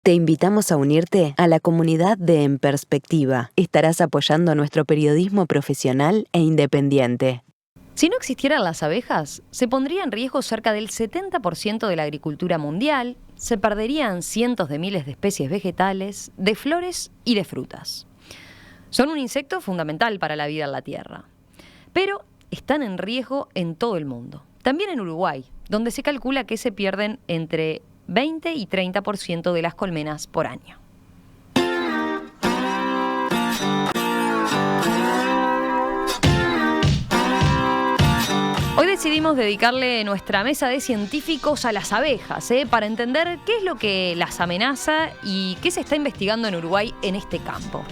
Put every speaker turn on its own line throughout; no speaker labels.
Te invitamos a unirte a la comunidad de En Perspectiva. Estarás apoyando nuestro periodismo profesional e independiente.
Si no existieran las abejas, se pondría en riesgo cerca del 70% de la agricultura mundial, se perderían cientos de miles de especies vegetales, de flores y de frutas. Son un insecto fundamental para la vida en la Tierra, pero están en riesgo en todo el mundo. También en Uruguay, donde se calcula que se pierden entre 20 y 30% de las colmenas por año. Hoy decidimos dedicarle nuestra mesa de científicos a las abejas, para entender qué es lo que las amenaza y qué se está investigando en Uruguay en este campo.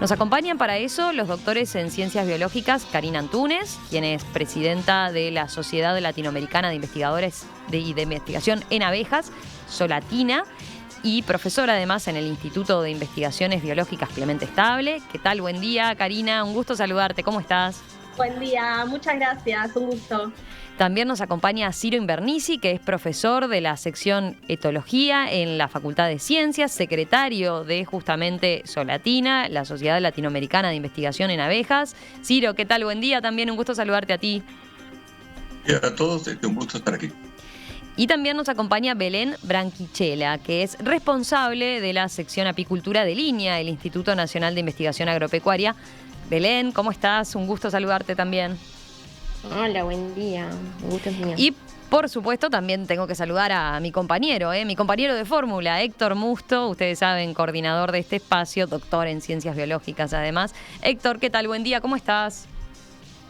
Nos acompañan para eso los doctores en Ciencias Biológicas, Karina Antunes, quien es presidenta de la Sociedad Latinoamericana de Investigadores de Investigación en Abejas, Solatina, y profesora además en el Instituto de Investigaciones Biológicas Clemente Estable. ¿Qué tal? Buen día, Karina, un gusto saludarte. ¿Cómo estás?
Buen día, muchas gracias, un gusto.
También nos acompaña Ciro Invernici, que es profesor de la sección Etología en la Facultad de Ciencias, secretario de justamente Solatina, la Sociedad Latinoamericana de Investigación en Abejas. Ciro, ¿qué tal? Buen día, también un gusto saludarte a ti.
Y a todos, un gusto estar aquí.
Y también nos acompaña Belén Branquichela, que es responsable de la sección Apicultura de Línea, el Instituto Nacional de Investigación Agropecuaria. Belén, ¿cómo estás? Un gusto saludarte también.
Hola, buen día. Un gusto es mío.
Y por supuesto también tengo que saludar a mi compañero de fórmula, Héctor Musto, ustedes saben, coordinador de este espacio, doctor en Ciencias Biológicas además. Héctor, ¿qué tal? Buen día, ¿cómo estás?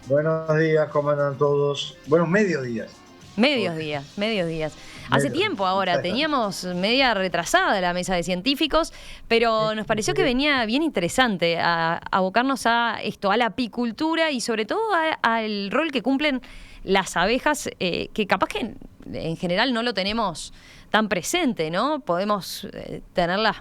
Buenos días, ¿cómo andan todos? Buenos mediodías.
Medios días. Hace tiempo ahora, teníamos media retrasada la mesa de científicos, pero nos pareció que venía bien interesante a abocarnos a esto, a la apicultura y sobre todo al rol que cumplen las abejas, que capaz que en general no lo tenemos tan presente, ¿no? Podemos tenerlas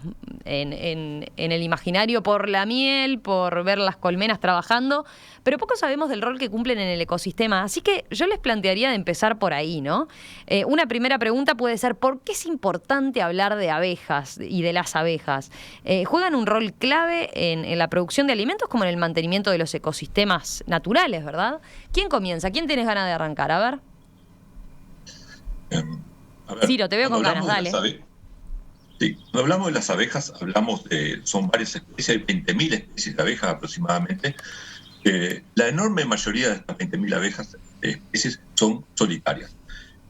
en el imaginario por la miel, por ver las colmenas trabajando, pero poco sabemos del rol que cumplen en el ecosistema. Así que yo les plantearía de empezar por ahí, ¿no? Una primera pregunta puede ser, ¿por qué es importante hablar de abejas y de las abejas? Juegan un rol clave en la producción de alimentos como en el mantenimiento de los ecosistemas naturales, ¿verdad? ¿Quién comienza? ¿Quién tienes ganas de arrancar? A ver.
A ver,
Ciro, te veo con ganas, dale.
Sí, cuando hablamos de las abejas, son varias especies, hay 20.000 especies de abejas aproximadamente. La enorme mayoría de estas 20.000 abejas, especies, son solitarias.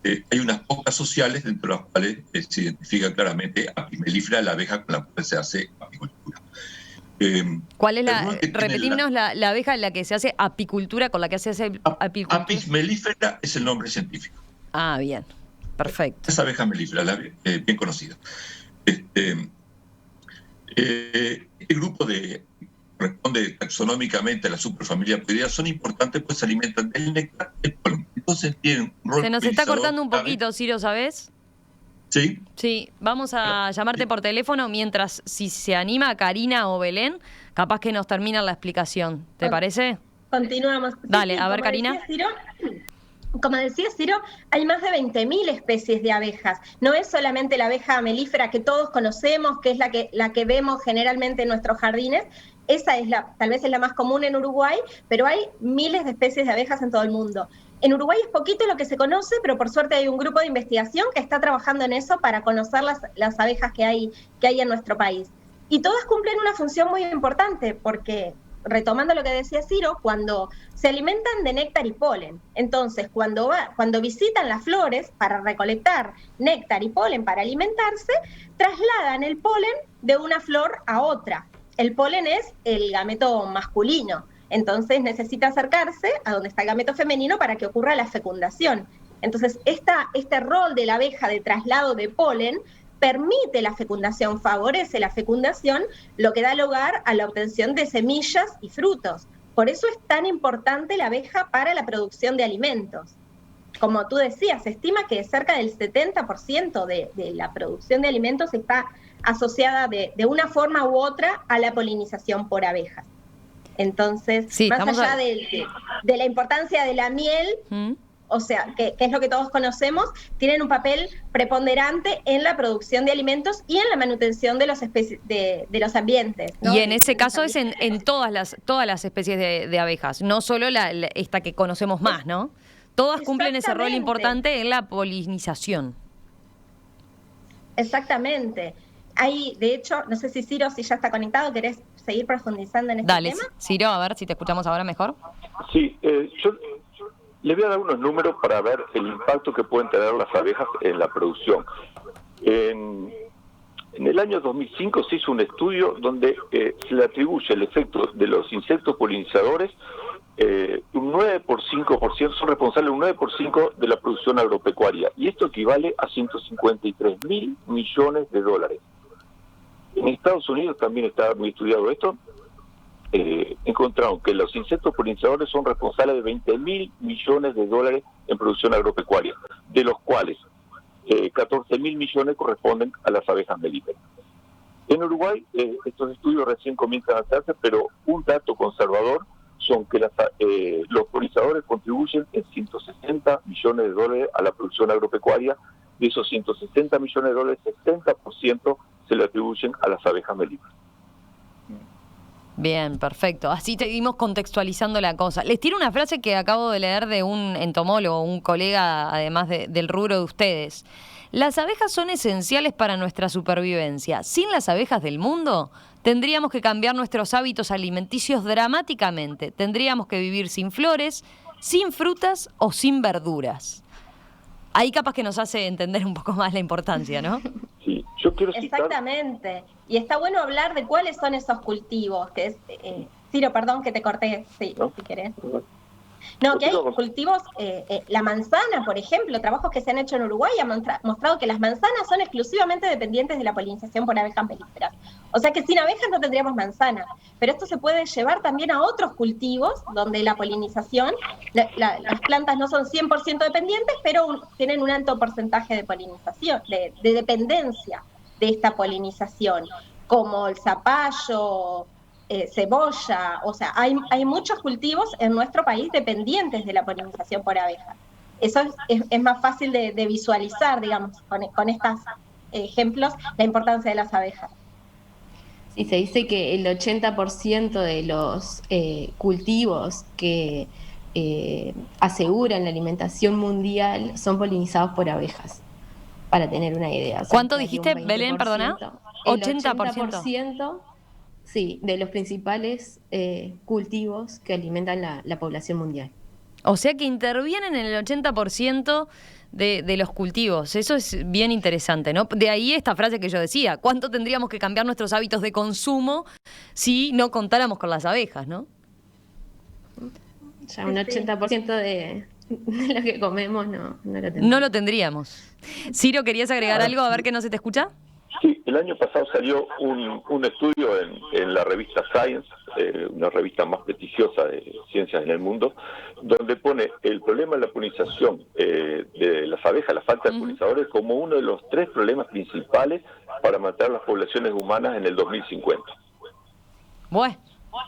Hay unas pocas sociales, dentro de las cuales se identifica claramente Apimelífera, la abeja con la cual se hace apicultura.
¿Cuál es repetimos la abeja en la que se hace apicultura, con la que se hace apicultura?
Apis mellifera es el nombre científico.
Ah, bien. Perfecto.
Esa abeja melífera, bien conocida. Este grupo corresponde taxonómicamente a la superfamilia Apoidea, son importantes pues se alimentan del néctar del polen. Entonces tienen un rol.
Se nos está cortando un poquito, Ciro, ¿sabes?
¿Sí?
Sí, vamos a llamarte por teléfono mientras, si se anima Karina o Belén, capaz que nos terminan la explicación. ¿Te parece?
Continuamos.
Dale, a ver, Karina.
Como decía Ciro, hay más de 20.000 especies de abejas. No es solamente la abeja melífera que todos conocemos, que es la que vemos generalmente en nuestros jardines. Esa es tal vez es la más común en Uruguay, pero hay miles de especies de abejas en todo el mundo. En Uruguay es poquito lo que se conoce, pero por suerte hay un grupo de investigación que está trabajando en eso para conocer las abejas que hay en nuestro país. Y todas cumplen una función muy importante, porque retomando lo que decía Ciro, cuando se alimentan de néctar y polen. Entonces, cuando visitan las flores para recolectar néctar y polen para alimentarse, trasladan el polen de una flor a otra. El polen es el gameto masculino, entonces necesita acercarse a donde está el gameto femenino para que ocurra la fecundación. Entonces, este rol de la abeja de traslado de polen permite la fecundación, favorece la fecundación, lo que da lugar a la obtención de semillas y frutos. Por eso es tan importante la abeja para la producción de alimentos. Como tú decías, se estima que cerca del 70% de la producción de alimentos está asociada de una forma u otra a la polinización por abejas. Entonces, sí, más allá de la importancia de la miel, o sea, que es lo que todos conocemos, tienen un papel preponderante en la producción de alimentos y en la manutención de de los ambientes, ¿no?
Y en ese caso es en todas las especies de abejas, no solo esta que conocemos más, ¿no? Todas cumplen ese rol importante en la polinización.
Exactamente. Hay, de hecho, no sé si Ciro, si ya está conectado, ¿querés seguir profundizando en este tema?
Dale, Ciro, a ver si te escuchamos ahora mejor.
Sí, yo le voy a dar unos números para ver el impacto que pueden tener las abejas en la producción. En el año 2005 se hizo un estudio donde se le atribuye el efecto de los insectos polinizadores, un 9 por 5%, son responsables de un 9 por 5 de la producción agropecuaria, y esto equivale a 153.000 millones de dólares. En Estados Unidos también está muy estudiado esto. Encontraron que los insectos polinizadores son responsables de 20.000 millones de dólares en producción agropecuaria, de los cuales 14.000 millones corresponden a las abejas melíferas. En Uruguay estos estudios recién comienzan a hacerse, pero un dato conservador son que los polinizadores contribuyen en 160 millones de dólares a la producción agropecuaria. De esos 160 millones de dólares, 60% se le atribuyen a las abejas melíferas.
Bien, perfecto. Así seguimos contextualizando la cosa. Les tiro una frase que acabo de leer de un entomólogo, un colega además del rubro de ustedes. Las abejas son esenciales para nuestra supervivencia. Sin las abejas del mundo, tendríamos que cambiar nuestros hábitos alimenticios dramáticamente. Tendríamos que vivir sin flores, sin frutas o sin verduras. Ahí capaz que nos hace entender un poco más la importancia, ¿no?
Sí, yo quiero citar...
Exactamente. Y está bueno hablar de cuáles son esos cultivos, que es... Ciro, perdón que te corté, sí, ¿no? Si querés. No, que hay cultivos, la manzana, por ejemplo, trabajos que se han hecho en Uruguay han mostrado que las manzanas son exclusivamente dependientes de la polinización por abejas melíferas. O sea que sin abejas no tendríamos manzana. Pero esto se puede llevar también a otros cultivos donde la polinización, las plantas no son 100% dependientes, pero tienen un alto porcentaje de polinización, de dependencia de esta polinización, como el zapallo, cebolla, o sea, hay muchos cultivos en nuestro país dependientes de la polinización por abejas. Eso es más fácil de visualizar, digamos, con estos ejemplos, la importancia de las abejas.
Sí, se dice que el 80% de los cultivos que aseguran la alimentación mundial son polinizados por abejas, para tener una idea. O sea,
¿cuánto dijiste, Belén, perdona?
80%. Sí, de los principales cultivos que alimentan la población mundial.
O sea que intervienen en el 80% de los cultivos. Eso es bien interesante, ¿no? De ahí esta frase que yo decía, ¿cuánto tendríamos que cambiar nuestros hábitos de consumo si no contáramos con las abejas, ¿no?
Ya un 80% de lo que comemos no lo tendríamos.
No lo tendríamos. Ciro, ¿querías agregar algo? A ver que no se te escucha.
Sí, el año pasado salió un estudio en la revista Science, una revista más prestigiosa de ciencias en el mundo, donde pone el problema de la polinización de las abejas, la falta de polinizadores, como uno de los 3 problemas principales para matar las poblaciones humanas en el 2050.
Bueno,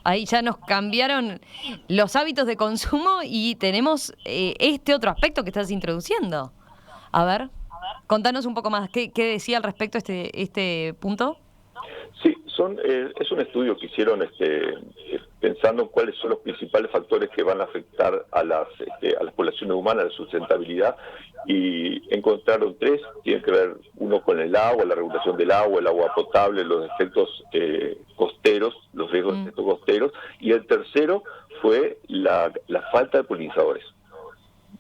ahí ya nos cambiaron los hábitos de consumo y tenemos este otro aspecto que estás introduciendo. A ver. Contanos un poco más, ¿qué decía al respecto este punto?
Sí, es un estudio que hicieron pensando en cuáles son los principales factores que van a afectar a las poblaciones humanas, a la sustentabilidad, y encontraron 3, tienen que ver uno con el agua, la regulación del agua, el agua potable, los efectos costeros, los riesgos de efectos costeros, y el tercero fue la falta de polinizadores.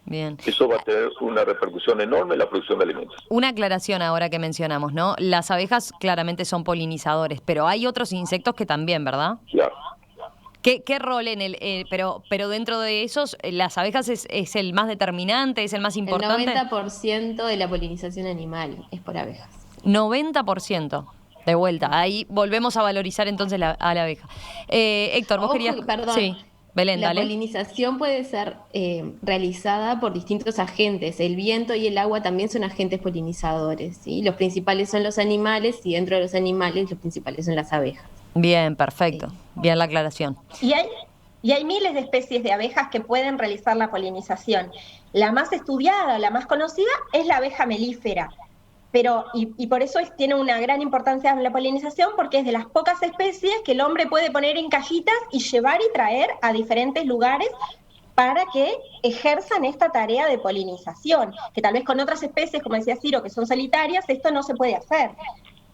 Bien.
Eso va a tener una repercusión enorme en la producción de alimentos.
Una aclaración ahora que mencionamos, ¿no? Las abejas claramente son polinizadores, pero hay otros insectos que también, ¿verdad?
Claro.
¿Qué rol en pero dentro de esos, las abejas es el más determinante, es el más importante?
El 90% de la polinización animal es por abejas.
90%. De vuelta, ahí volvemos a valorizar entonces a la abeja. Héctor, vos querías...
Perdón.
Sí. Belén,
la
dale.
polinización puede ser realizada por distintos agentes. El viento y el agua también son agentes polinizadores, ¿sí? Los principales son los animales y dentro de los animales los principales son las abejas.
Bien, perfecto. Sí. Bien la aclaración.
Y Y hay miles de especies de abejas que pueden realizar la polinización. La más estudiada, la más conocida, es la abeja melífera. Pero, y por eso tiene una gran importancia la polinización, porque es de las pocas especies que el hombre puede poner en cajitas y llevar y traer a diferentes lugares para que ejerzan esta tarea de polinización, que tal vez con otras especies, como decía Ciro, que son solitarias, esto no se puede hacer.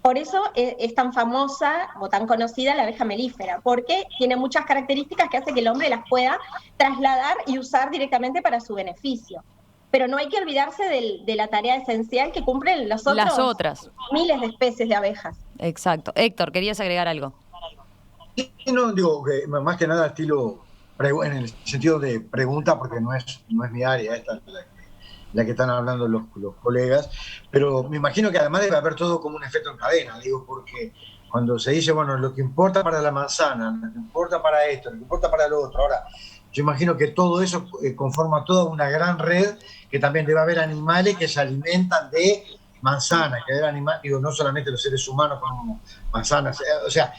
Por eso es tan famosa o tan conocida la abeja melífera, porque tiene muchas características que hace que el hombre las pueda trasladar y usar directamente para su beneficio. Pero no hay que olvidarse de la tarea esencial que cumplen las otras miles de especies de abejas.
Exacto. Héctor, ¿querías agregar algo?
Y no, digo que más que nada estilo, en el sentido de pregunta, porque no es mi área, esta es la que están hablando los colegas, pero me imagino que además debe haber todo como un efecto en cadena, digo, porque cuando se dice, bueno, lo que importa para la manzana, lo que importa para esto, lo que importa para lo otro, ahora, yo imagino que todo eso conforma toda una gran red, que también debe haber animales que se alimentan de manzanas, que debe animar, digo, no solamente los seres humanos como manzanas, o sea,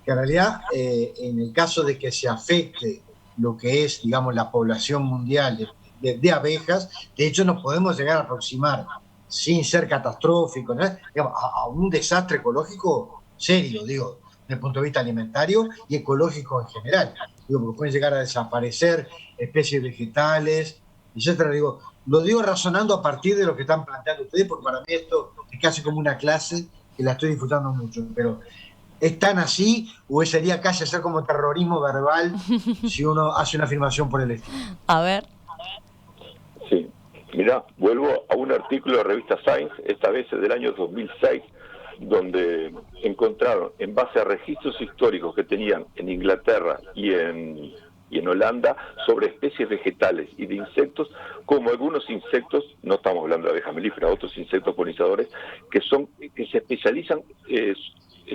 que en realidad, en el caso de que se afecte lo que es, digamos, la población mundial de abejas, de hecho nos podemos llegar a aproximar, sin ser catastrófico, ¿no? Digamos, a un desastre ecológico serio, digo, desde el punto de vista alimentario y ecológico en general. Digo, porque pueden llegar a desaparecer especies vegetales, etcétera. Digo, lo digo razonando a partir de lo que están planteando ustedes, porque para mí esto es casi como una clase que la estoy disfrutando mucho, pero ¿es tan así o sería casi hacer como terrorismo verbal si uno hace una afirmación por el estilo?
A ver.
Sí, mirá, vuelvo a un artículo de la revista Science, esta vez es del año 2006, donde encontraron, en base a registros históricos que tenían en Inglaterra y en Holanda, sobre especies vegetales y de insectos, como algunos insectos, no estamos hablando de abejas melíferas, otros insectos polinizadores, que se especializan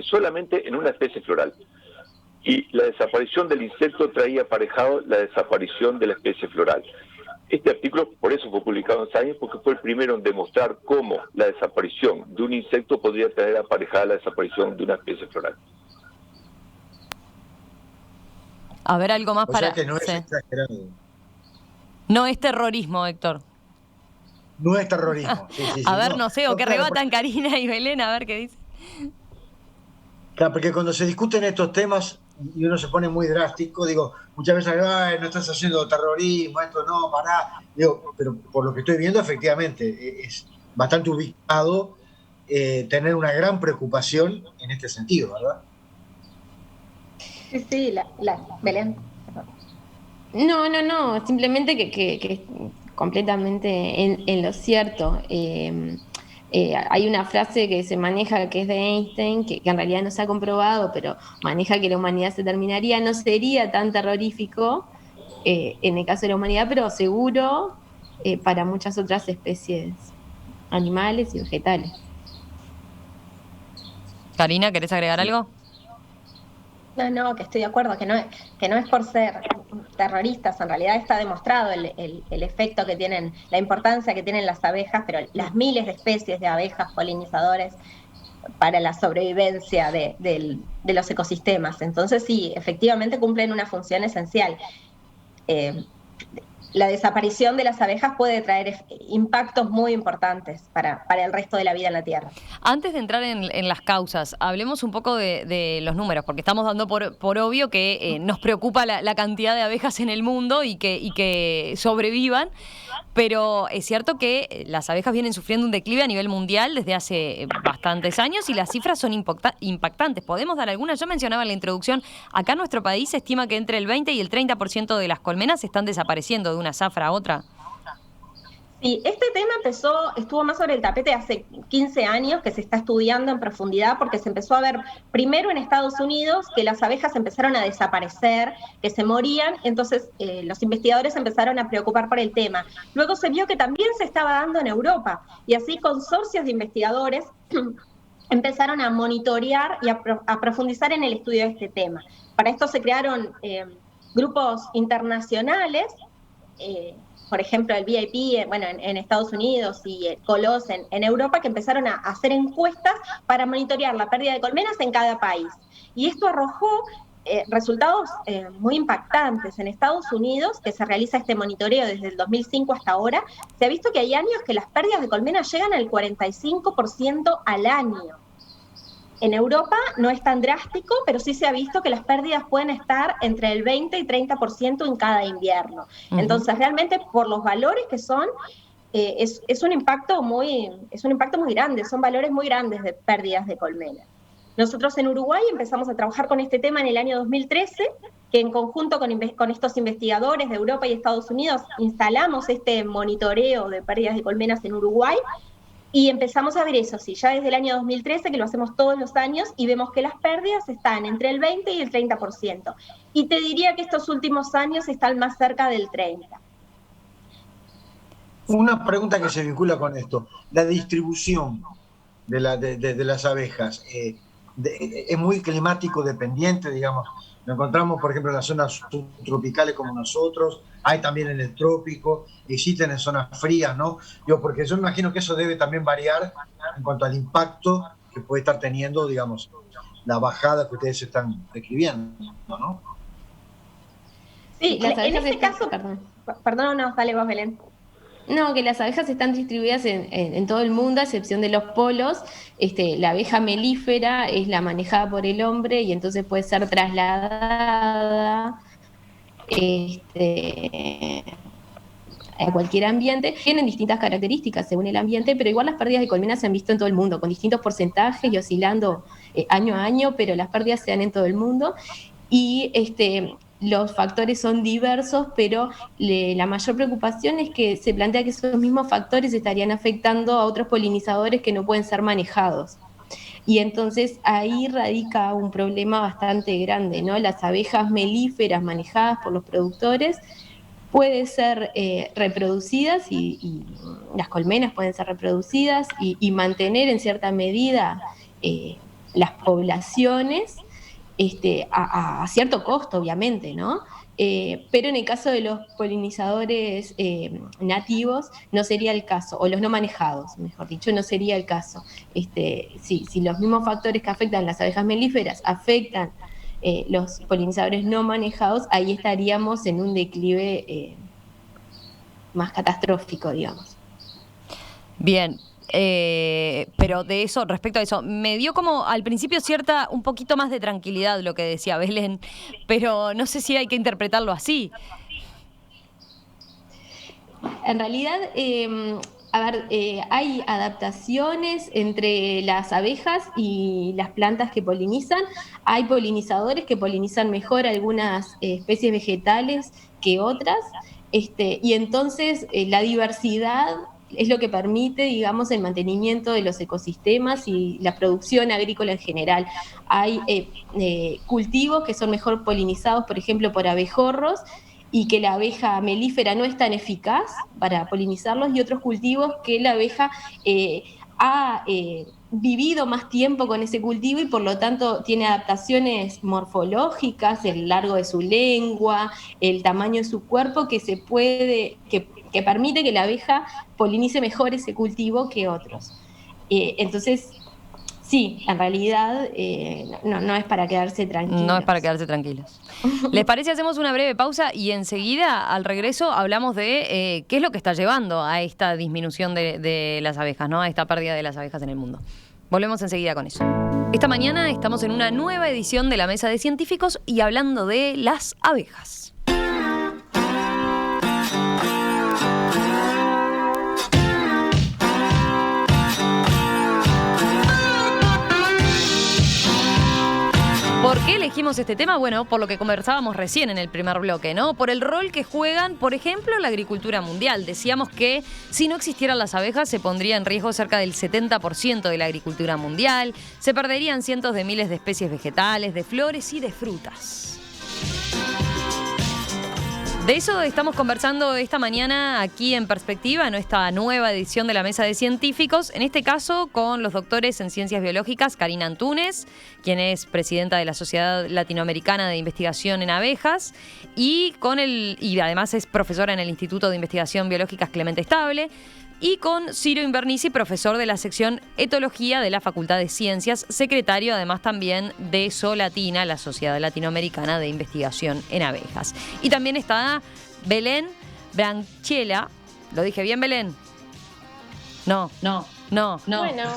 solamente en una especie floral. Y la desaparición del insecto traía aparejado la desaparición de la especie floral. Este artículo, por eso fue publicado en Science, porque fue el primero en demostrar cómo la desaparición de un insecto podría traer aparejada la desaparición de una especie floral.
A ver, algo más
o
para...
sea que no es exagerado.
No es terrorismo, Héctor.
No es terrorismo. Sí,
a ver, no sé, o que
claro,
rebatan Karina y Belén, a ver qué dice.
Claro, porque cuando se discuten estos temas y uno se pone muy drástico, digo, muchas veces, no estás haciendo terrorismo, esto no, pará. Digo, pero por lo que estoy viendo, efectivamente, es bastante ubicado tener una gran preocupación en este sentido, ¿verdad?
Sí, Belén.
No, simplemente que completamente en lo cierto. Hay una frase que se maneja que es de Einstein, que en realidad no se ha comprobado, pero maneja que la humanidad se terminaría. No sería tan terrorífico en el caso de la humanidad, pero seguro para muchas otras especies animales y vegetales.
Karina, ¿querés agregar algo?
No, que estoy de acuerdo, que no es por ser terroristas, en realidad está demostrado el efecto que tienen, la importancia que tienen las abejas, pero las miles de especies de abejas polinizadores para la sobrevivencia de los ecosistemas. Entonces sí, efectivamente cumplen una función esencial. La desaparición de las abejas puede traer impactos muy importantes para el resto de la vida en la Tierra.
Antes de entrar en las causas, hablemos un poco de los números, porque estamos dando por obvio que nos preocupa la cantidad de abejas en el mundo y que sobrevivan, pero es cierto que las abejas vienen sufriendo un declive a nivel mundial desde hace bastantes años y las cifras son impactantes. ¿Podemos dar algunas? Yo mencionaba en la introducción, acá en nuestro país se estima que entre el 20 y el 30% de las colmenas están desapareciendo de una zafra a otra.
Sí, este tema estuvo más sobre el tapete hace 15 años, que se está estudiando en profundidad, porque se empezó a ver primero en Estados Unidos que las abejas empezaron a desaparecer, que se morían, entonces los investigadores empezaron a preocupar por el tema. Luego se vio que también se estaba dando en Europa, y así consorcios de investigadores empezaron a monitorear y a profundizar en el estudio de este tema. Para esto se crearon grupos internacionales, por ejemplo, el VIP en Estados Unidos y el COLOS en Europa, que empezaron a hacer encuestas para monitorear la pérdida de colmenas en cada país. Y esto arrojó resultados muy impactantes. En Estados Unidos, que se realiza este monitoreo desde el 2005 hasta ahora, se ha visto que hay años que las pérdidas de colmenas llegan al 45% al año. En Europa no es tan drástico, pero sí se ha visto que las pérdidas pueden estar entre el 20 y 30% en cada invierno. Entonces, realmente, por los valores que son, es un impacto muy grande, son valores muy grandes de pérdidas de colmenas. Nosotros en Uruguay empezamos a trabajar con este tema en el año 2013, que en conjunto con estos investigadores de Europa y Estados Unidos instalamos este monitoreo de pérdidas de colmenas en Uruguay, y empezamos a ver eso, sí, ya desde el año 2013, que lo hacemos todos los años, y vemos que las pérdidas están entre el 20 y el 30%. Y te diría que estos últimos años están más cerca del 30%.
Una pregunta que se vincula con esto, la distribución de las abejas, es muy climático dependiente, digamos. Lo encontramos, por ejemplo, en las zonas subtropicales como nosotros, hay también en el trópico, existen en zonas frías, ¿no? Porque yo imagino que eso debe también variar en cuanto al impacto que puede estar teniendo, digamos, la bajada que ustedes están describiendo, ¿no?
Sí, en este caso... Perdón, no, dale vos, Belén.
No, que las abejas están distribuidas en todo el mundo, a excepción de los polos. La abeja melífera es la manejada por el hombre y entonces puede ser trasladada a cualquier ambiente. Tienen distintas características según el ambiente, pero igual las pérdidas de colmenas se han visto en todo el mundo, con distintos porcentajes y oscilando año a año, pero las pérdidas se dan en todo el mundo. Y los factores son diversos, pero la mayor preocupación es que se plantea que esos mismos factores estarían afectando a otros polinizadores que no pueden ser manejados. Y entonces ahí radica un problema bastante grande, ¿no? Las abejas melíferas manejadas por los productores pueden ser reproducidas y las colmenas pueden ser reproducidas y mantener en cierta medida las poblaciones a cierto costo, obviamente, ¿no? Pero en el caso de los polinizadores nativos no sería el caso, o los no manejados, mejor dicho, no sería el caso. Si los mismos factores que afectan las abejas melíferas afectan los polinizadores no manejados, ahí estaríamos en un declive más catastrófico, digamos.
Bien. Pero de eso, respecto a eso, me dio como al principio un poquito más de tranquilidad lo que decía Belén, pero no sé si hay que interpretarlo así.
En realidad, hay adaptaciones entre las abejas y las plantas que polinizan. Hay polinizadores que polinizan mejor algunas especies vegetales que otras, y entonces la diversidad es lo que permite, digamos, el mantenimiento de los ecosistemas y la producción agrícola en general. Hay cultivos que son mejor polinizados, por ejemplo, por abejorros, y que la abeja melífera no es tan eficaz para polinizarlos, y otros cultivos que la abeja ha vivido más tiempo con ese cultivo y por lo tanto tiene adaptaciones morfológicas, el largo de su lengua, el tamaño de su cuerpo, que permite que la abeja polinice mejor ese cultivo que otros. Entonces, sí, en realidad no es para quedarse tranquilos.
No es para quedarse tranquilos. ¿Les parece? Hacemos una breve pausa y enseguida, al regreso, hablamos de qué es lo que está llevando a esta disminución de las abejas, ¿no? A esta pérdida de las abejas en el mundo. Volvemos enseguida con eso. Esta mañana estamos en una nueva edición de La Mesa de Científicos y hablando de las abejas. ¿Por qué elegimos este tema? Bueno, por lo que conversábamos recién en el primer bloque, ¿no? Por el rol que juegan, por ejemplo, la agricultura mundial. Decíamos que si no existieran las abejas se pondría en riesgo cerca del 70% de la agricultura mundial, se perderían cientos de miles de especies vegetales, de flores y de frutas. De eso estamos conversando esta mañana aquí en Perspectiva, en esta nueva edición de La Mesa de Científicos, en este caso con los doctores en Ciencias Biológicas, Karina Antúnez, quien es presidenta de la Sociedad Latinoamericana de Investigación en Abejas, y además es profesora en el Instituto de Investigación Biológicas Clemente Estable, y con Ciro Invernici, profesor de la sección Etología de la Facultad de Ciencias, secretario además también de SOLATINA, la Sociedad Latinoamericana de Investigación en Abejas. Y también está Belén Branchiela. ¿Lo dije bien, Belén? No.
Bueno,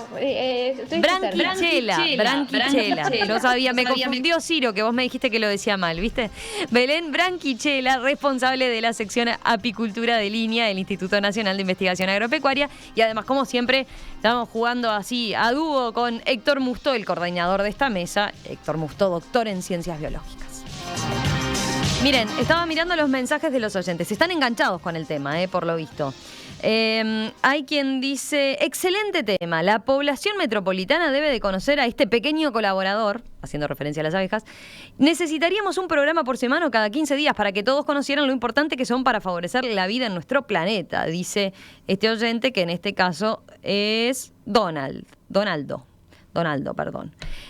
Branquichela. Yo sabía, me confundió Ciro, que vos me dijiste que lo decía mal, ¿viste? Belén Branquichela, responsable de la sección Apicultura de Línea del Instituto Nacional de Investigación Agropecuaria. Y además, como siempre, estamos jugando así a dúo con Héctor Musto, el coordinador de esta mesa. Héctor Musto, doctor en Ciencias Biológicas. Miren, estaba mirando los mensajes de los oyentes. Están enganchados con el tema, por lo visto. Hay quien dice, excelente tema, la población metropolitana debe de conocer a este pequeño colaborador, haciendo referencia a las abejas. Necesitaríamos un programa por semana o cada 15 días para que todos conocieran lo importante que son para favorecer la vida en nuestro planeta, dice este oyente, que en este caso es Donaldo.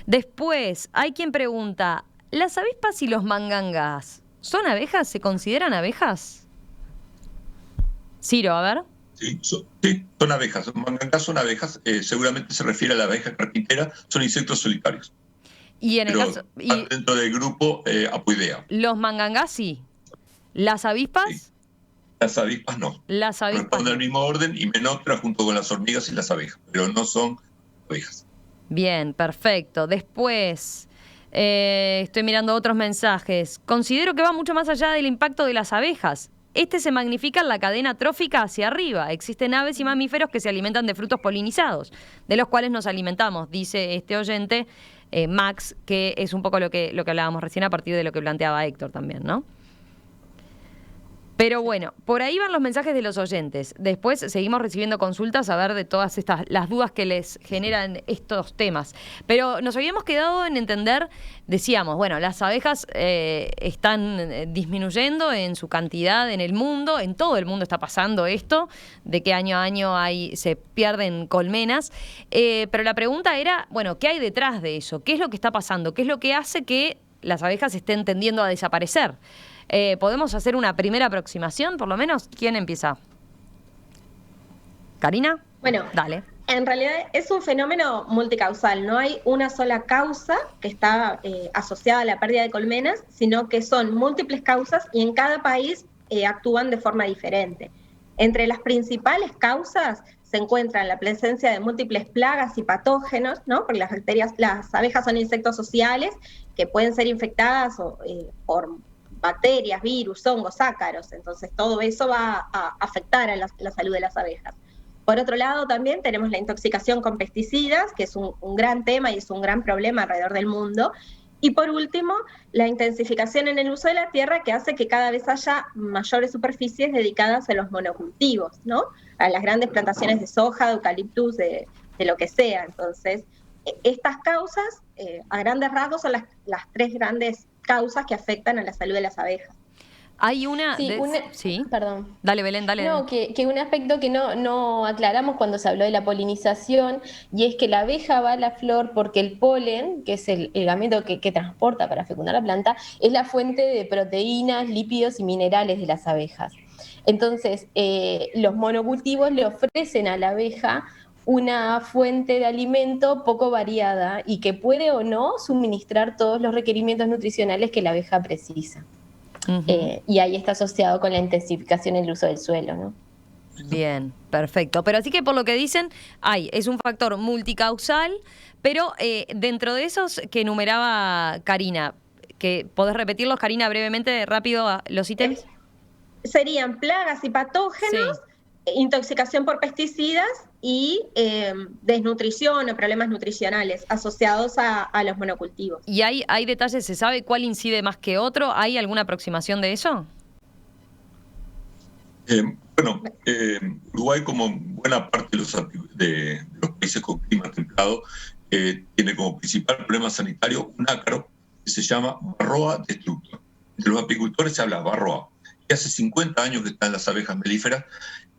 Después, hay quien pregunta, ¿las avispas y los mangangas son abejas? ¿Se consideran abejas? Ciro, a ver.
Sí, son abejas. Los mangangas son abejas. Seguramente se refiere a la abeja carpintera. Son insectos solitarios.
Y en el
pero
caso.
están dentro del grupo Apoidea.
Los mangangas sí. ¿Las avispas?
Sí. Las avispas no.
Las avispas.
Responden al mismo orden y Menoptera junto con las hormigas y las abejas. Pero no son abejas.
Bien, perfecto. Después. Estoy mirando otros mensajes. Considero que va mucho más allá del impacto de las abejas. Este se magnifica en la cadena trófica hacia arriba. Existen aves y mamíferos que se alimentan de frutos polinizados, de los cuales nos alimentamos, dice este oyente, Max, que es un poco lo que hablábamos recién a partir de lo que planteaba Héctor también, ¿no? Pero bueno, por ahí van los mensajes de los oyentes. Después seguimos recibiendo consultas a ver de todas las dudas que les generan estos temas. Pero nos habíamos quedado en entender, decíamos, bueno, las abejas están disminuyendo en su cantidad en el mundo, en todo el mundo está pasando esto, de que año a año se pierden colmenas. Pero la pregunta era, bueno, ¿qué hay detrás de eso? ¿Qué es lo que está pasando? ¿Qué es lo que hace que las abejas estén tendiendo a desaparecer? ¿Podemos hacer una primera aproximación, por lo menos? ¿Quién empieza? ¿Karina?
Bueno,
dale.
En realidad es un fenómeno multicausal. No hay una sola causa que está asociada a la pérdida de colmenas, sino que son múltiples causas y en cada país actúan de forma diferente. Entre las principales causas se encuentran la presencia de múltiples plagas y patógenos, ¿no? Porque las abejas son insectos sociales que pueden ser infectadas por bacterias, virus, hongos, ácaros. Entonces todo eso va a afectar a la salud de las abejas. Por otro lado, también tenemos la intoxicación con pesticidas, que es un gran tema y es un gran problema alrededor del mundo. Y por último, la intensificación en el uso de la tierra, que hace que cada vez haya mayores superficies dedicadas a los monocultivos, ¿no? A las grandes plantaciones de soja, de eucaliptus, de lo que sea. Entonces, estas causas, a grandes rasgos, son las tres grandes causas que afectan a la salud de las abejas.
Hay una...
Sí, perdón.
Dale, Belén, dale.
No, que un aspecto que no aclaramos cuando se habló de la polinización, y es que la abeja va a la flor porque el polen, que es el gameto que transporta para fecundar la planta, es la fuente de proteínas, lípidos y minerales de las abejas. Entonces, los monocultivos le ofrecen a la abeja una fuente de alimento poco variada y que puede o no suministrar todos los requerimientos nutricionales que la abeja precisa. Uh-huh. Y ahí está asociado con la intensificación en el uso del suelo, ¿no?
Bien, perfecto. Pero así que por lo que dicen, es un factor multicausal, pero dentro de esos que enumeraba Karina, que ¿podés repetirlos, Karina, brevemente, rápido, los ítems?
Serían plagas y patógenos, intoxicación por pesticidas y desnutrición o problemas nutricionales asociados a los monocultivos.
¿Y hay detalles? ¿Se sabe cuál incide más que otro? ¿Hay alguna aproximación de eso?
Uruguay, como buena parte de los países con clima templado, tiene como principal problema sanitario un ácaro que se llama varroa destructor. Entre los apicultores se habla varroa, que hace 50 años que están las abejas melíferas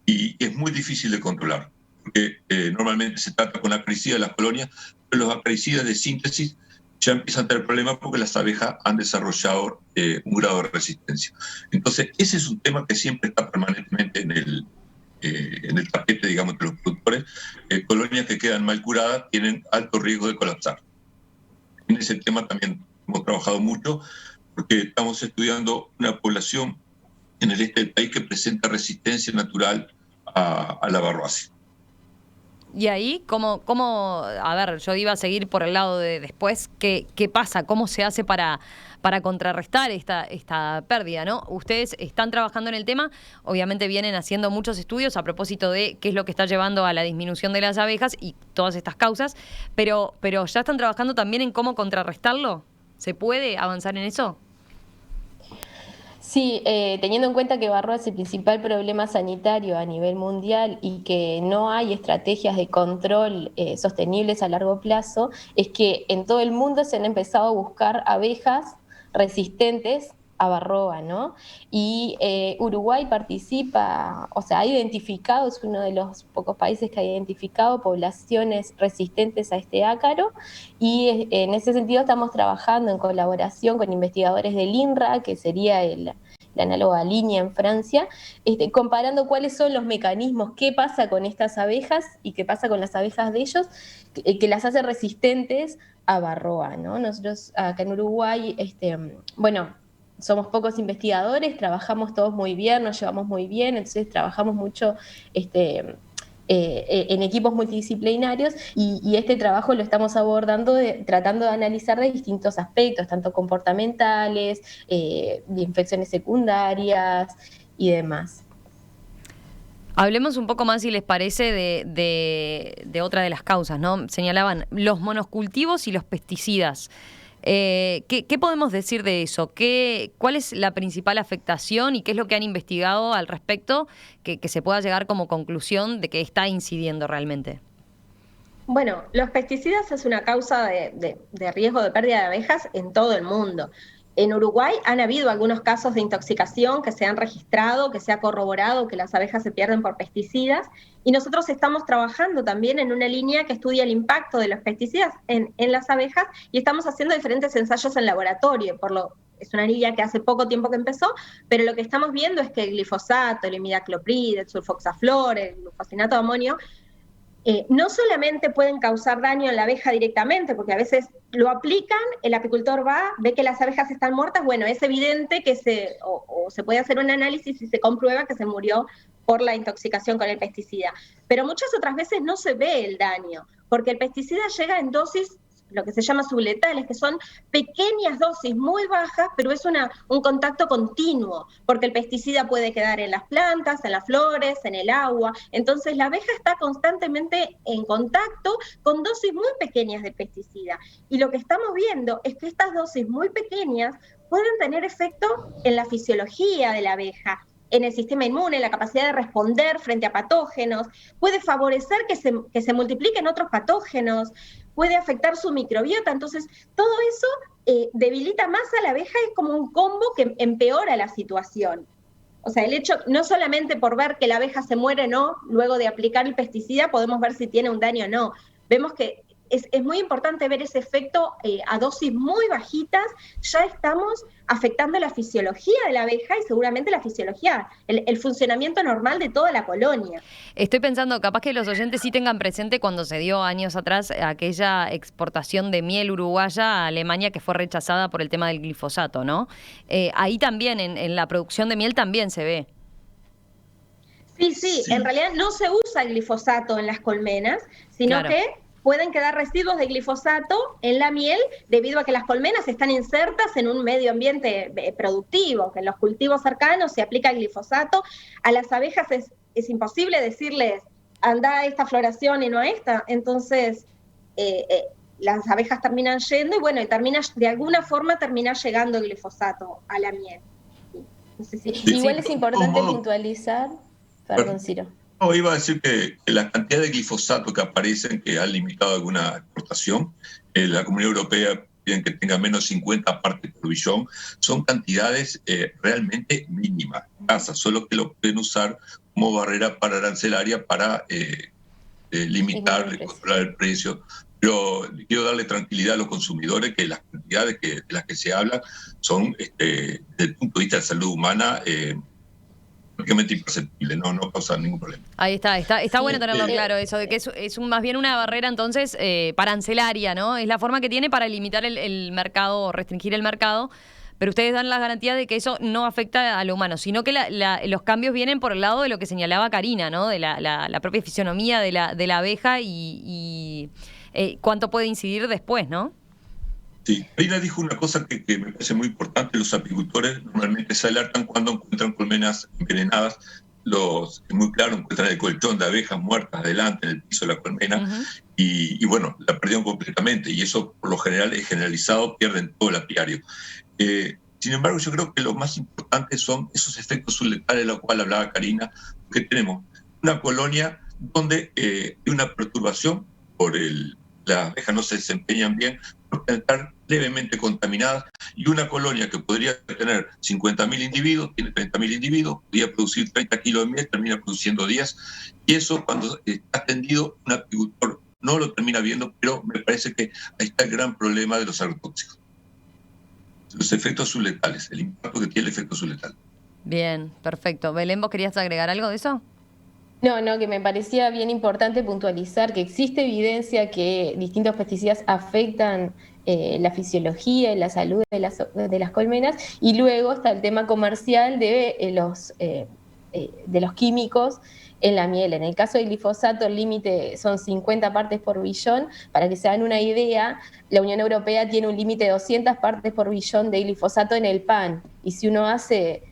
y es muy difícil de controlar, porque normalmente se trata con acaricidas de las colonias, pero los acaricidas de síntesis ya empiezan a tener problemas porque las abejas han desarrollado un grado de resistencia. Entonces, ese es un tema que siempre está permanentemente en en el tapete, digamos, de los productores, colonias que quedan mal curadas tienen alto riesgo de colapsar. En ese tema también hemos trabajado mucho porque estamos estudiando una población en el este del país que presenta resistencia natural a la varroacia.
Y ahí, a ver, yo iba a seguir por el lado de después, ¿qué pasa? ¿Cómo se hace para contrarrestar esta pérdida, ¿no? Ustedes están trabajando en el tema, obviamente vienen haciendo muchos estudios a propósito de qué es lo que está llevando a la disminución de las abejas y todas estas causas, pero ¿ya están trabajando también en cómo contrarrestarlo? ¿Se puede avanzar en eso?
Sí, teniendo en cuenta que varroa es el principal problema sanitario a nivel mundial y que no hay estrategias de control sostenibles a largo plazo, es que en todo el mundo se han empezado a buscar abejas resistentes a varroa, ¿no? Y Uruguay participa, o sea, ha identificado, es uno de los pocos países que ha identificado poblaciones resistentes a este ácaro, y en ese sentido estamos trabajando en colaboración con investigadores del INRA, que sería el análogo a Línea en Francia, comparando cuáles son los mecanismos, qué pasa con estas abejas y qué pasa con las abejas de ellos, que las hace resistentes a varroa, ¿no? Nosotros acá en Uruguay, somos pocos investigadores, trabajamos todos muy bien, nos llevamos muy bien, entonces trabajamos mucho en equipos multidisciplinarios y este trabajo lo estamos abordando tratando de analizar de distintos aspectos, tanto comportamentales, de infecciones secundarias y demás.
Hablemos un poco más, si les parece, de otra de las causas, ¿no? Señalaban los monocultivos y los pesticidas. ¿Qué podemos decir de eso? ¿Cuál es la principal afectación y qué es lo que han investigado al respecto que se pueda llegar como conclusión de que está incidiendo realmente?
Bueno, los pesticidas es una causa de riesgo de pérdida de abejas en todo el mundo. En Uruguay han habido algunos casos de intoxicación que se han registrado, que se ha corroborado que las abejas se pierden por pesticidas, y nosotros estamos trabajando también en una línea que estudia el impacto de los pesticidas en las abejas, y estamos haciendo diferentes ensayos en laboratorio. Es una línea que hace poco tiempo que empezó, pero lo que estamos viendo es que el glifosato, el imidacloprid, el sulfoxaflor, el glufosinato de amonio, no solamente pueden causar daño en la abeja directamente, porque a veces lo aplican, el apicultor va, ve que las abejas están muertas, bueno, es evidente que se puede hacer un análisis y se comprueba que se murió por la intoxicación con el pesticida. Pero muchas otras veces no se ve el daño, porque el pesticida llega en dosis, lo que se llama subletales, que son pequeñas dosis muy bajas, pero es un contacto continuo, porque el pesticida puede quedar en las plantas, en las flores, en el agua. Entonces la abeja está constantemente en contacto con dosis muy pequeñas de pesticida. Y lo que estamos viendo es que estas dosis muy pequeñas pueden tener efecto en la fisiología de la abeja, en el sistema inmune, la capacidad de responder frente a patógenos, puede favorecer que se multipliquen otros patógenos, puede afectar su microbiota. Entonces, todo eso debilita más a la abeja, es como un combo que empeora la situación. O sea, el hecho, no solamente por ver que la abeja se muere o no, luego de aplicar el pesticida, podemos ver si tiene un daño o no. Vemos que es muy importante ver ese efecto a dosis muy bajitas. Ya estamos afectando la fisiología de la abeja y seguramente la fisiología, el funcionamiento normal de toda la colonia.
Estoy pensando, capaz que los oyentes sí tengan presente cuando se dio años atrás aquella exportación de miel uruguaya a Alemania que fue rechazada por el tema del glifosato, ¿no? Ahí también, en la producción de miel también se ve.
Sí, en realidad no se usa el glifosato en las colmenas, sino que pueden quedar residuos de glifosato en la miel debido a que las colmenas están insertas en un medio ambiente productivo, que en los cultivos cercanos se aplica el glifosato. A las abejas es imposible decirles, anda a esta floración y no a esta. Entonces, las abejas terminan yendo y bueno, de alguna forma termina llegando el glifosato a la miel. No sé si...
Igual es importante puntualizar. Perdón, Ciro.
No, iba a decir que la cantidad de glifosato que aparecen, que han limitado alguna exportación, la Comunidad Europea piden que tenga menos 50 partes por billón, son cantidades realmente mínimas, solo que lo pueden usar como barrera para arancelaria para limitar, controlar el precio. Pero quiero darle tranquilidad a los consumidores que las cantidades de las que se habla son, desde el punto de vista de salud humana, prácticamente imperceptible, no causa ningún problema.
Ahí está bueno tenerlo claro, eso de que es más bien una barrera entonces parancelaria, ¿no? Es la forma que tiene para limitar el mercado o restringir el mercado, pero ustedes dan la garantía de que eso no afecta a lo humano, sino que los cambios vienen por el lado de lo que señalaba Karina, ¿no? De la propia fisionomía de la abeja y cuánto puede incidir después, ¿no?
Sí, Karina dijo una cosa que me parece muy importante. Los apicultores normalmente se alertan cuando encuentran colmenas envenenadas. Es muy claro, encuentran el colchón de abejas muertas adelante en el piso de la colmena. Y bueno, la perdieron completamente, y eso por lo general es generalizado, pierden todo el apiario. Sin embargo, yo creo que lo más importante son esos efectos subletales de los cuales hablaba Karina, porque tenemos una colonia donde hay una perturbación por las abejas no se desempeñan bien, por estar levemente contaminadas, y una colonia que podría tener 50.000 individuos, tiene 30.000 individuos, podría producir 30 kilos de miel, termina produciendo 10, y eso cuando está atendido, un apicultor no lo termina viendo, pero me parece que ahí está el gran problema de los agrotóxicos. Los efectos subletales, el impacto que tiene el efecto subletal.
Bien, perfecto. Belén, ¿vos querías agregar algo de eso?
No, que me parecía bien importante puntualizar que existe evidencia que distintos pesticidas afectan la fisiología y la salud de las colmenas, y luego está el tema comercial de los químicos en la miel. En el caso del glifosato, el límite son 50 partes por billón. Para que se hagan una idea, la Unión Europea tiene un límite de 200 partes por billón de glifosato en el pan, y si uno hace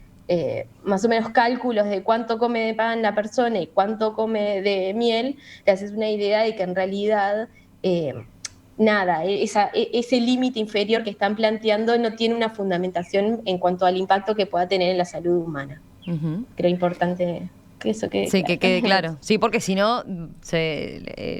más o menos cálculos de cuánto come de pan la persona y cuánto come de miel, te haces una idea de que en realidad ese límite inferior que están planteando no tiene una fundamentación en cuanto al impacto que pueda tener en la salud humana. Creo importante que eso quede claro.
Que quede claro. Sí, porque si no,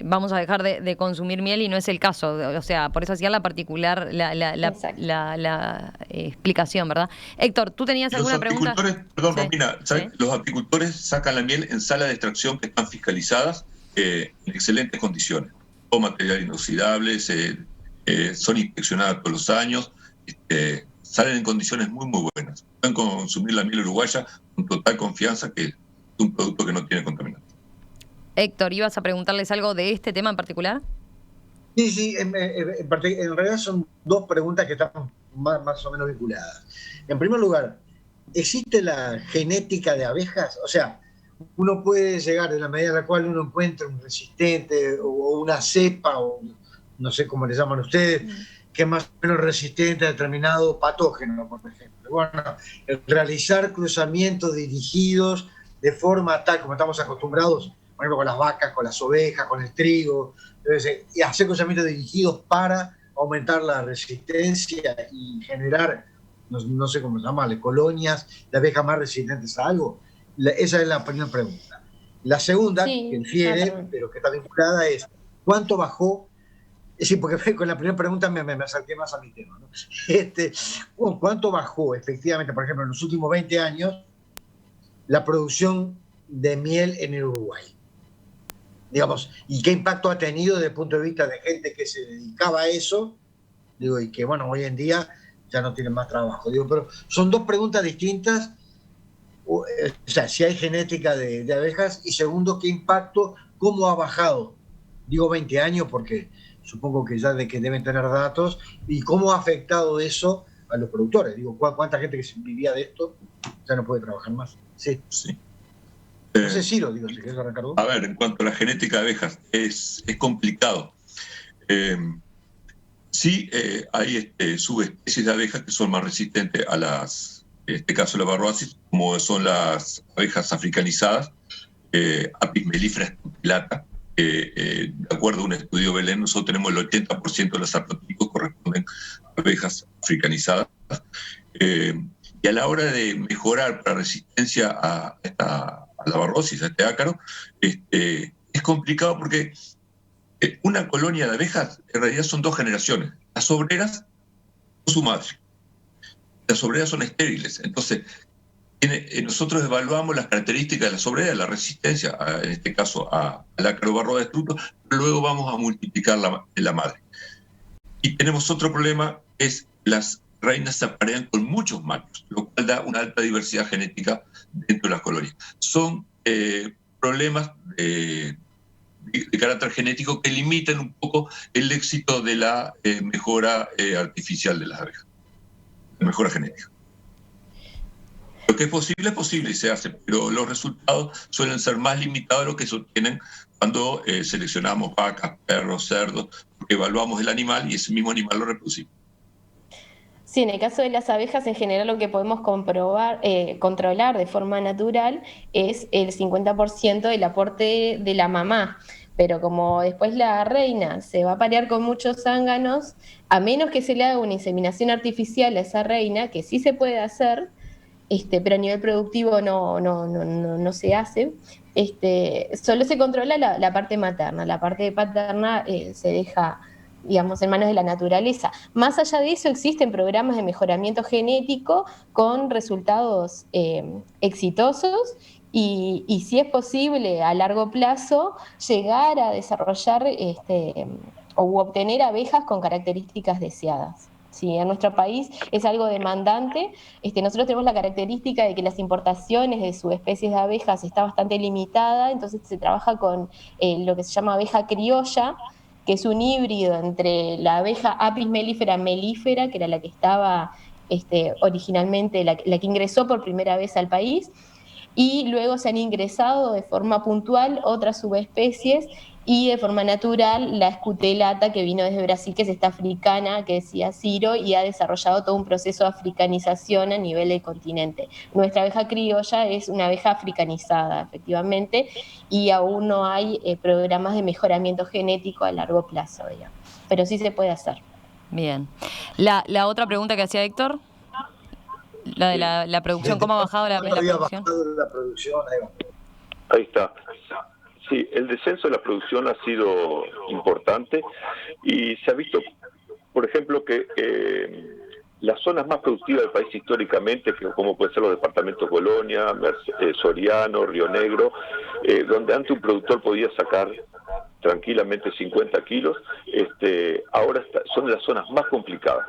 vamos a dejar de consumir miel, y no es el caso. O sea, por eso hacía la particular, la explicación, ¿verdad? Héctor, ¿tú tenías alguna pregunta?
Perdón, Romina, ¿sabes? Los apicultores sacan la miel en salas de extracción que están fiscalizadas en excelentes condiciones. Todo material inoxidable, son inspeccionadas todos los años, salen en condiciones muy, muy buenas. Pueden consumir la miel uruguaya con total confianza, que un producto que no tiene contaminación.
Héctor, ¿ibas a preguntarles algo de este tema en particular?
Sí, en realidad son dos preguntas que están más o menos vinculadas. En primer lugar, ¿existe la genética de abejas? O sea, uno puede llegar, en la medida en la cual uno encuentra un resistente o una cepa, o no sé cómo le llaman ustedes, que es más o menos resistente a determinado patógeno, por ejemplo. Bueno, realizar cruzamientos dirigidos de forma tal como estamos acostumbrados, por ejemplo, con las vacas, con las ovejas, con el trigo, entonces, y hacer cruzamientos dirigidos para aumentar la resistencia y generar, no sé cómo llamarle, colonias de abejas más resistentes a algo. Esa es la primera pregunta. La segunda, que infiere, pero que está vinculada, es ¿cuánto bajó? Es decir, porque con la primera pregunta me acerqué más a mi tema, ¿no? ¿Cuánto bajó efectivamente, por ejemplo, en los últimos 20 años, la producción de miel en el Uruguay? Digamos, ¿y qué impacto ha tenido desde el punto de vista de gente que se dedicaba a eso? Digo, y que, bueno, hoy en día ya no tienen más trabajo. Digo, pero son dos preguntas distintas. O sea, si hay genética de abejas, y segundo, ¿qué impacto? ¿Cómo ha bajado? Digo 20 años porque supongo que ya de que deben tener datos, y cómo ha afectado eso a los productores. Digo, ¿cuánta gente que vivía de esto ya no puede trabajar más? Sí. No sé, Ciro, digo, si quieres arrancar vos.
A ver, en cuanto a la genética de abejas, es complicado. Sí, hay subespecies de abejas que son más resistentes a en este caso la varroasis, como son las abejas africanizadas, Apis mellifera estipulata. De acuerdo a un estudio Belén, nosotros tenemos el 80% de los aprotípicos corresponden a abejas africanizadas. Y a la hora de mejorar para resistencia a la varrosis, a este ácaro, es complicado porque una colonia de abejas en realidad son dos generaciones, las obreras y su madre. Las obreras son estériles, entonces nosotros evaluamos las características de las obreras, la resistencia, en este caso al ácaro barro destructo, pero luego vamos a multiplicar la madre. Y tenemos otro problema, es las reinas se aparean con muchos machos, lo cual da una alta diversidad genética dentro de las colonias. Son problemas de carácter genético que limitan un poco el éxito de la mejora artificial de las abejas, la mejora genética. Lo que es posible y se hace, pero los resultados suelen ser más limitados de lo que se obtienen cuando seleccionamos vacas, perros, cerdos, porque evaluamos el animal y ese mismo animal lo reproducimos.
Sí, en el caso de las abejas, en general lo que podemos controlar de forma natural es el 50% del aporte de la mamá. Pero como después la reina se va a parear con muchos zánganos, a menos que se le haga una inseminación artificial a esa reina, que sí se puede hacer, pero a nivel productivo no se hace, solo se controla la parte materna. La parte paterna se deja, digamos, en manos de la naturaleza. Más allá de eso, existen programas de mejoramiento genético con resultados exitosos y si es posible a largo plazo llegar a desarrollar o obtener abejas con características deseadas. Sí, en nuestro país es algo demandante. Nosotros tenemos la característica de que las importaciones de subespecies de abejas está bastante limitada, entonces se trabaja con lo que se llama abeja criolla, que es un híbrido entre la abeja Apis mellifera mellifera, que era la que estaba originalmente, la que ingresó por primera vez al país, y luego se han ingresado de forma puntual otras subespecies y de forma natural la escutelata, que vino desde Brasil, que es esta africana que decía Ciro, y ha desarrollado todo un proceso de africanización a nivel del continente. Nuestra abeja criolla es una abeja africanizada, efectivamente, y aún no hay programas de mejoramiento genético a largo plazo, digamos. Pero sí se puede hacer.
Bien. La otra pregunta que hacía Héctor, la de la producción, ¿cómo ha bajado la producción?
La producción,
Ahí está. Sí, el descenso de la producción ha sido importante y se ha visto, por ejemplo, que las zonas más productivas del país históricamente, como pueden ser los departamentos Colonia, Soriano, Río Negro, donde antes un productor podía sacar tranquilamente 50 kilos, ahora son las zonas más complicadas.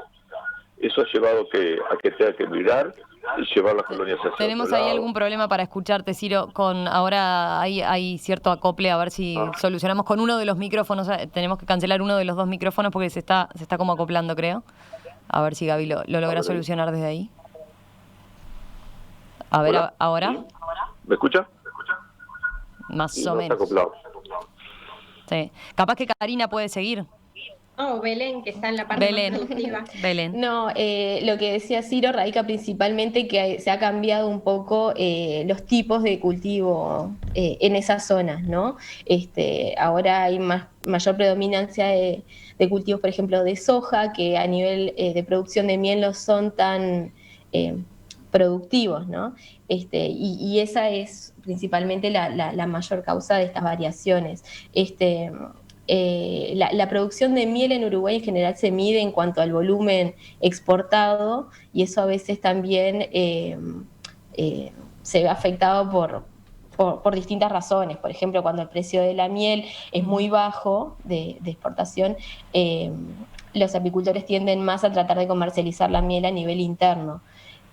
Eso ha llevado a que tenga que migrar y llevar las colonias hacia
Tenemos
otro
ahí
lado.
algún problema para escucharte, Ciro. Ahora hay cierto acople, a ver si solucionamos con uno de los micrófonos. Tenemos que cancelar uno de los dos micrófonos porque se está como acoplando, creo. A ver si Gaby lo logra solucionar desde ahí. A ver,
Hola.
¿ahora?
¿Me escucha?
Más
Sí,
o
no está
menos.
acoplado.
Sí. Capaz que Karina puede seguir.
Belén, que está en la parte más productiva.
Belén.
No, lo que decía Ciro radica principalmente que se ha cambiado un poco los tipos de cultivo en esas zonas, ¿no? Ahora hay mayor predominancia de cultivos, por ejemplo, de soja, que a nivel de producción de miel no son tan productivos, ¿no? Y esa es principalmente la mayor causa de estas variaciones. La producción de miel en Uruguay en general se mide en cuanto al volumen exportado y eso a veces también se ve afectado por distintas razones. Por ejemplo, cuando el precio de la miel es muy bajo de exportación, los apicultores tienden más a tratar de comercializar la miel a nivel interno.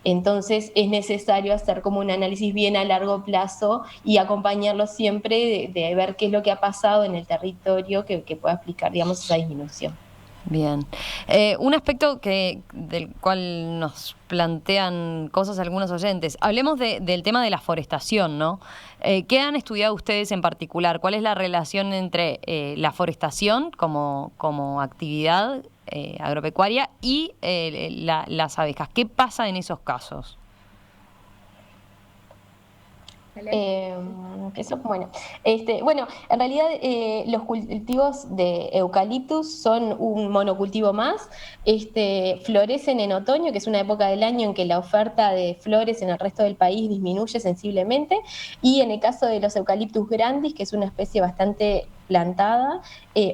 Entonces es necesario hacer como un análisis bien a largo plazo y acompañarlo siempre de ver qué es lo que ha pasado en el territorio que pueda explicar, digamos, esa disminución.
Bien. Un aspecto del cual nos plantean cosas algunos oyentes. Hablemos del tema de la forestación, ¿no? ¿Qué han estudiado ustedes en particular? ¿Cuál es la relación entre la forestación como actividad agropecuaria y las abejas? ¿Qué pasa en esos casos?
Bueno, en realidad los cultivos de eucaliptus son un monocultivo más. Florecen en otoño, que es una época del año en que la oferta de flores en el resto del país disminuye sensiblemente, y en el caso de los eucaliptus grandis, que es una especie bastante plantada,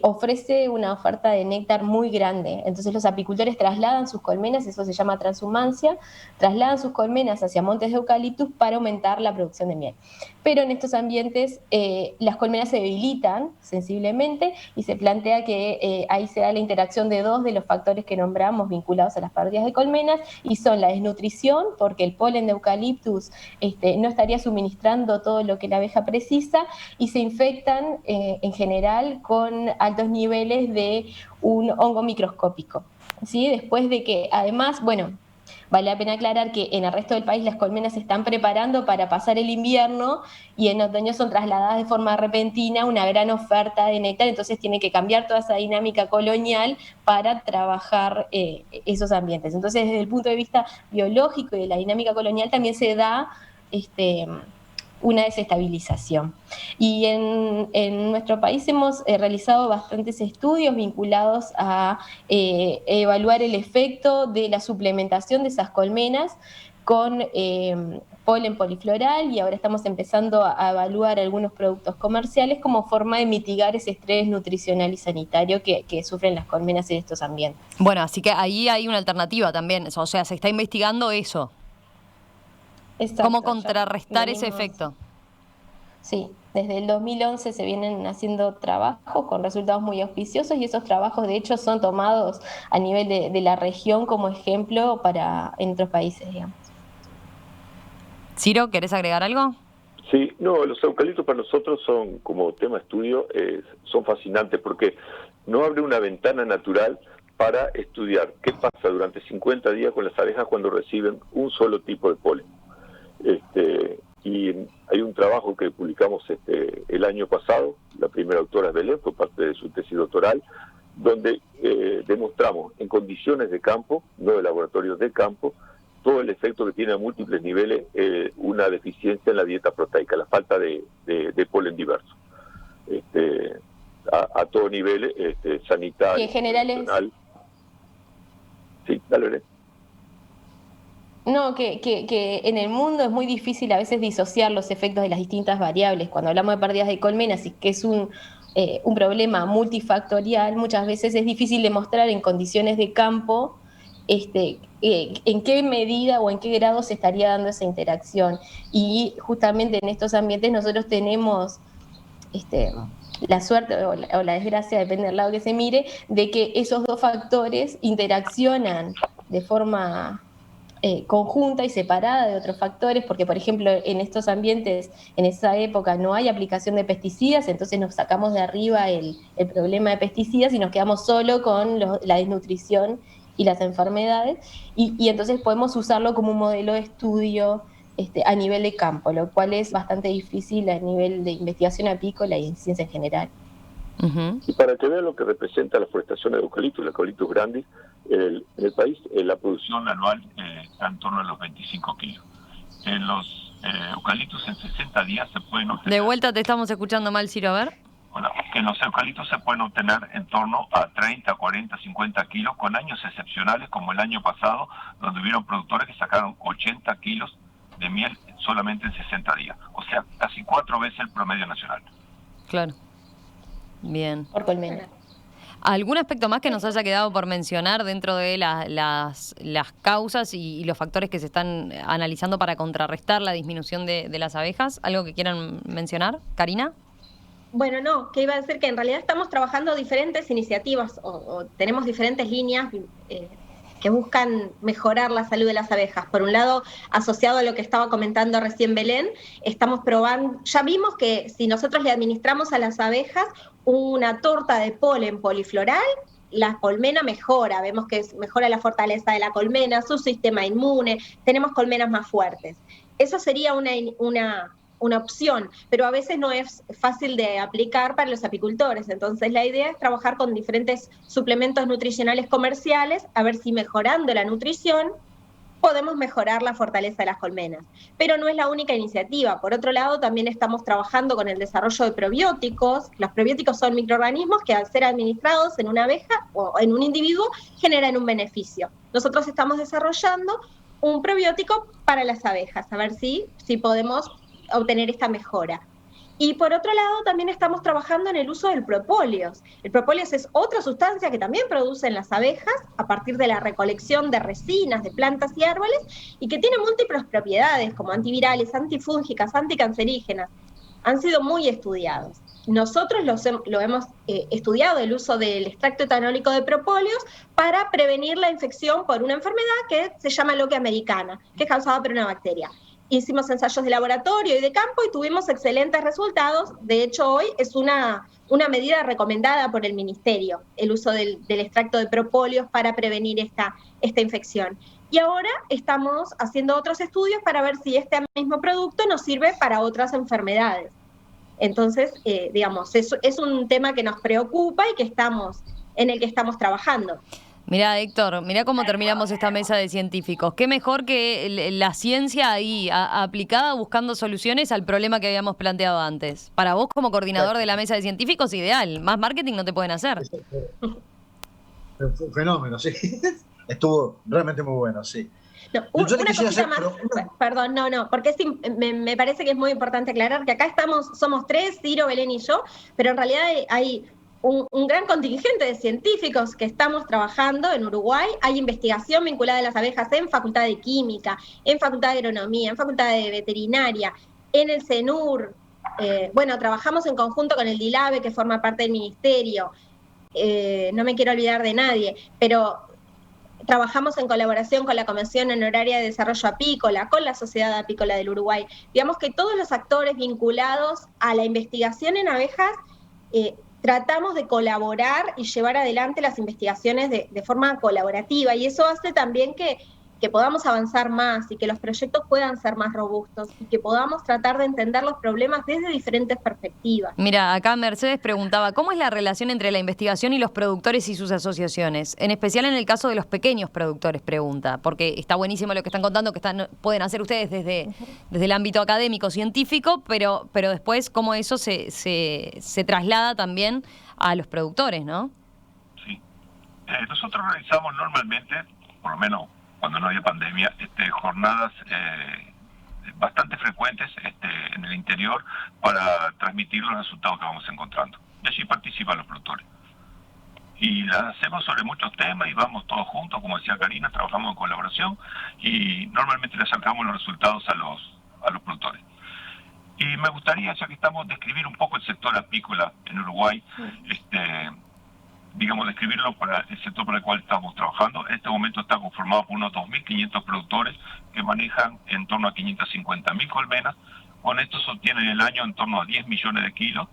ofrece una oferta de néctar muy grande. Entonces los apicultores trasladan sus colmenas, eso se llama transhumancia, trasladan sus colmenas hacia montes de eucaliptus para aumentar la producción de miel. Pero en estos ambientes las colmenas se debilitan sensiblemente y se plantea que ahí se da la interacción de dos de los factores que nombramos vinculados a las pérdidas de colmenas, y son la desnutrición, porque el polen de eucaliptus no estaría suministrando todo lo que la abeja precisa, y se infectan en general con altos niveles de un hongo microscópico, ¿sí? Después de que, además, bueno, vale la pena aclarar que en el resto del país las colmenas se están preparando para pasar el invierno y en otoño son trasladadas de forma repentina una gran oferta de néctar, entonces tiene que cambiar toda esa dinámica colonial para trabajar esos ambientes. Entonces, desde el punto de vista biológico y de la dinámica colonial también se da una desestabilización. Y en nuestro país hemos realizado bastantes estudios vinculados a evaluar el efecto de la suplementación de esas colmenas con polen polifloral, y ahora estamos empezando a evaluar algunos productos comerciales como forma de mitigar ese estrés nutricional y sanitario que sufren las colmenas en estos ambientes.
Bueno, así que ahí hay una alternativa también, o sea, se está investigando eso.
Exacto,
¿cómo contrarrestar ese efecto?
Sí, desde el 2011 se vienen haciendo trabajos con resultados muy auspiciosos, y esos trabajos de hecho son tomados a nivel de la región como ejemplo en otros países, digamos.
Ciro, ¿querés agregar algo?
Sí, no, los eucaliptos para nosotros son, como tema de estudio, son fascinantes porque no abre una ventana natural para estudiar qué pasa durante 50 días con las abejas cuando reciben un solo tipo de polen. Y hay un trabajo que publicamos el año pasado, la primera autora es Belén, fue parte de su tesis doctoral, donde demostramos en condiciones de campo, no de laboratorios de campo, todo el efecto que tiene a múltiples niveles una deficiencia en la dieta proteica, la falta de polen diverso, a todo nivel sanitario,
y en general
emocional. Sí, dale, Belén.
No, que en el mundo es muy difícil a veces disociar los efectos de las distintas variables. Cuando hablamos de pérdidas de colmenas y que es un problema multifactorial, muchas veces es difícil demostrar en condiciones de campo en qué medida o en qué grado se estaría dando esa interacción. Y justamente en estos ambientes nosotros tenemos la suerte o la desgracia, depende del lado que se mire, de que esos dos factores interaccionan de forma conjunta y separada de otros factores, porque por ejemplo en estos ambientes, en esa época no hay aplicación de pesticidas, entonces nos sacamos de arriba el problema de pesticidas y nos quedamos solo con la desnutrición y las enfermedades, y entonces podemos usarlo como un modelo de estudio a nivel de campo, lo cual es bastante difícil a nivel de investigación apícola y en ciencia en general.
Uh-huh.
Y para que vean lo que representa la forestación de eucaliptus, el eucaliptus grandis, en el país la producción anual está en torno a los 25 kilos. En los eucaliptus en 60 días se pueden obtener...
De vuelta te estamos escuchando mal, Ciro, a ver.
Bueno, que en los eucaliptus se pueden obtener en torno a 30, 40, 50 kilos, con años excepcionales como el año pasado, donde hubieron productores que sacaron 80 kilos de miel solamente en 60 días. O sea, casi 4 veces el promedio nacional.
Claro. Bien.
Por colmena.
¿Algún aspecto más que nos haya quedado por mencionar dentro de las causas y los factores que se están analizando para contrarrestar la disminución de las abejas? ¿Algo que quieran mencionar? ¿Karina?
Bueno, no, que iba a decir que en realidad estamos trabajando diferentes iniciativas o tenemos diferentes líneas que buscan mejorar la salud de las abejas. Por un lado, asociado a lo que estaba comentando recién Belén, estamos probando, ya vimos que si nosotros le administramos a las abejas una torta de polen polifloral, la colmena mejora, vemos que mejora la fortaleza de la colmena, su sistema inmune, tenemos colmenas más fuertes. Eso sería una opción, pero a veces no es fácil de aplicar para los apicultores. Entonces la idea es trabajar con diferentes suplementos nutricionales comerciales, a ver si mejorando la nutrición podemos mejorar la fortaleza de las colmenas. Pero no es la única iniciativa. Por otro lado, también estamos trabajando con el desarrollo de probióticos. Los probióticos son microorganismos que al ser administrados en una abeja o en un individuo generan un beneficio. Nosotros estamos desarrollando un probiótico para las abejas, a ver si podemos obtener esta mejora. Y por otro lado, también estamos trabajando en el uso del propóleos. El propóleos es otra sustancia que también producen las abejas a partir de la recolección de resinas de plantas y árboles y que tiene múltiples propiedades como antivirales, antifúngicas, anticancerígenas. Han sido muy estudiados. Nosotros lo hemos estudiado, el uso del extracto etanólico de propóleos para prevenir la infección por una enfermedad que se llama loquia americana, que es causada por una bacteria. Hicimos ensayos de laboratorio y de campo y tuvimos excelentes resultados. De hecho, hoy es una medida recomendada por el Ministerio, el uso del extracto de propóleos para prevenir esta infección. Y ahora estamos haciendo otros estudios para ver si este mismo producto nos sirve para otras enfermedades. Entonces, digamos, es un tema que nos preocupa y en el que estamos trabajando.
Mirá, Héctor, mirá cómo terminamos esta mesa de científicos. Qué mejor que la ciencia ahí aplicada buscando soluciones al problema que habíamos planteado antes. Para vos, como coordinador de la mesa de científicos, ideal. Más marketing no te pueden hacer.
Fue un fenómeno, sí. Estuvo realmente muy bueno, sí.
No, una cosita más, perdón, porque me parece que es muy importante aclarar que acá somos tres, Ciro, Belén y yo, pero en realidad hay un gran contingente de científicos que estamos trabajando en Uruguay. Hay investigación vinculada a las abejas en Facultad de Química, en Facultad de Agronomía, en Facultad de Veterinaria, en el CENUR. Trabajamos en conjunto con el DILABE, que forma parte del Ministerio. No me quiero olvidar de nadie, pero trabajamos en colaboración con la Comisión Honoraria de Desarrollo Apícola, con la Sociedad Apícola del Uruguay. Digamos que todos los actores vinculados a la investigación en abejas tratamos de colaborar y llevar adelante las investigaciones de forma colaborativa, y eso hace también que podamos avanzar más y que los proyectos puedan ser más robustos y que podamos tratar de entender los problemas desde diferentes perspectivas.
Mira, acá Mercedes preguntaba, ¿cómo es la relación entre la investigación y los productores y sus asociaciones? En especial en el caso de los pequeños productores, pregunta, porque está buenísimo lo que están contando, que pueden hacer ustedes desde el ámbito académico, científico, pero después cómo eso se traslada también a los productores, ¿no?
Sí. Nosotros realizamos normalmente, por lo menos cuando no había pandemia, jornadas bastante frecuentes en el interior para transmitir los resultados que vamos encontrando. Y allí participan los productores. Y las hacemos sobre muchos temas y vamos todos juntos, como decía Karina, trabajamos en colaboración y normalmente le sacamos los resultados a los productores. Y me gustaría, ya que estamos, describir un poco el sector apícola en Uruguay, describirlo para el sector para el cual estamos trabajando. En este momento está conformado por unos 2.500 productores que manejan en torno a 550.000 colmenas. Con esto se obtiene en el año en torno a 10 millones de kilos,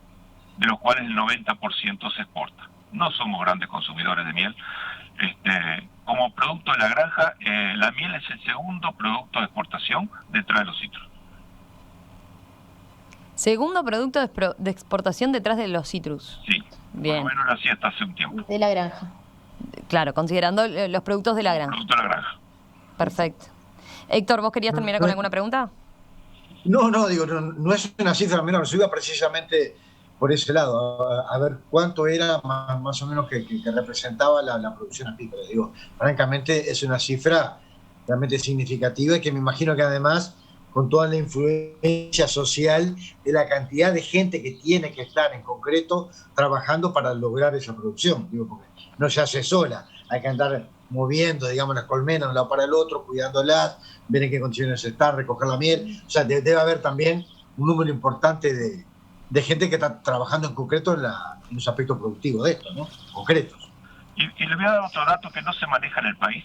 de los cuales el 90% se exporta. No somos grandes consumidores de miel. Como producto de la granja, la miel es el segundo producto de exportación detrás de los cítricos.
Segundo producto de exportación detrás de los citrus.
Sí, bien. Por lo menos lo hacía hasta hace un tiempo.
De la granja.
Claro, considerando los productos de la granja.
Productos de la granja.
Perfecto. Héctor, ¿vos querías terminar con alguna pregunta?
No es una cifra menor, se iba precisamente por ese lado, a ver cuánto era más o menos que representaba la producción apícola. Francamente es una cifra realmente significativa y que me imagino que además, con toda la influencia social de la cantidad de gente que tiene que estar en concreto trabajando para lograr esa producción. Porque no se hace sola, hay que andar moviendo, las colmenas de un lado para el otro, cuidándolas, ver en qué condiciones están, recoger la miel. O sea, debe haber también un número importante de gente que está trabajando en concreto en los aspectos productivos de esto, ¿no? Concretos.
Y le voy a dar otro dato que no se maneja en el país.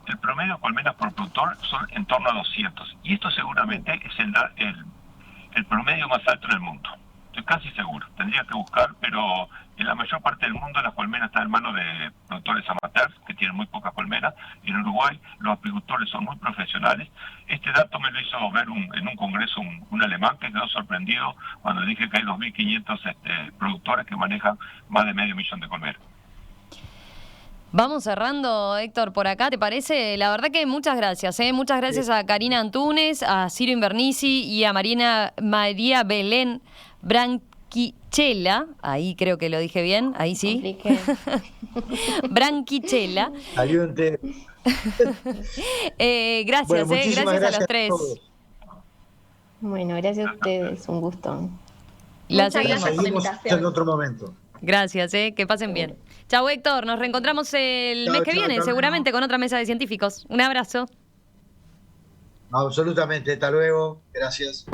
El promedio de colmenas por productor son en torno a 200. Y esto seguramente es el promedio más alto en el mundo. Estoy casi seguro. Tendría que buscar, pero en la mayor parte del mundo las colmenas están en manos de productores amateurs, que tienen muy pocas colmenas. En Uruguay los apicultores son muy profesionales. Este dato me lo hizo ver en un congreso un alemán que quedó sorprendido cuando dije que hay 2.500 productores que manejan más de 500.000 de colmenas.
Vamos cerrando, Héctor, por acá, ¿te parece? La verdad que muchas gracias, ¿eh? Muchas gracias a Karina Antunes, a Ciro Invernizzi y a María Belén Branchichella. Ahí creo que lo dije bien, ahí sí. Branchichella.
Ayúdate.
Gracias, gracias a los tres.
Bueno, gracias a ustedes, un gusto.
La
Muchas gracias por la
Seguimos
invitación.
en otro momento.
Gracias, que pasen bien. Chau, Héctor, nos reencontramos el
Chau,
mes que
chau,
viene,
chau,
seguramente con otra mesa de científicos. Un abrazo.
Absolutamente. Hasta luego. Gracias.